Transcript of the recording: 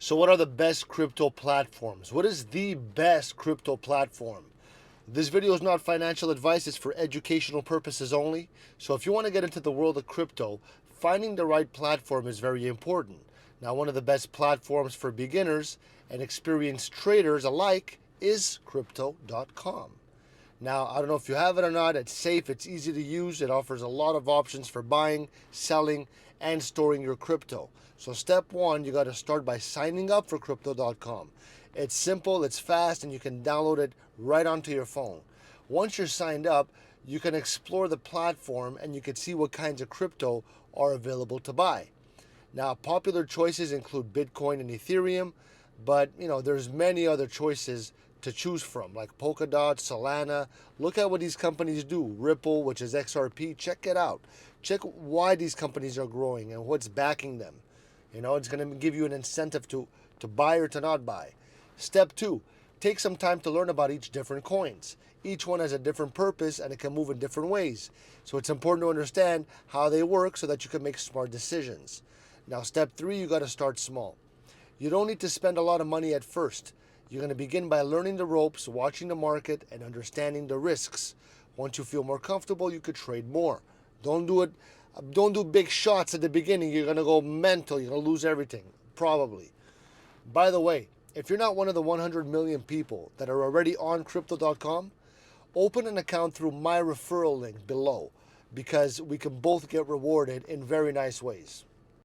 So what are the best crypto platforms? What is the best crypto platform? This video is not financial advice, it's for educational purposes only. So if you want to get into the world of crypto, finding the right platform is very important. Now, one of the best platforms for beginners and experienced traders alike is crypto.com. Now, I don't know if you have it or not. It's safe, it's easy to use, it offers a lot of options for buying, selling, and storing your crypto. So, step one, you got to start by signing up for crypto.com. It's simple, it's fast, and you can download it right onto your phone. Once you're signed up, you can explore the platform and you can see what kinds of crypto are available to buy. Now, popular choices include Bitcoin and Ethereum, but there's many other choices to choose from, like Polkadot, Solana. Look at what these companies do. Ripple, which is XRP, check it out. Check why these companies are growing and what's backing them. It's going to give you an incentive to buy or to not buy. Step two, take some time to learn about each different coins. Each one has a different purpose and it can move in different ways. So it's important to understand how they work so that you can make smart decisions. Now, step three, you got to start small. You don't need to spend a lot of money at first. You're going to begin by learning the ropes, watching the market, and understanding the risks. Once you feel more comfortable, you could trade more. Don't do it. Don't do big shots at the beginning. You're going to go mental. You're going to lose everything, probably. By the way, if you're not one of the 100 million people that are already on crypto.com, open an account through my referral link below because we can both get rewarded in very nice ways.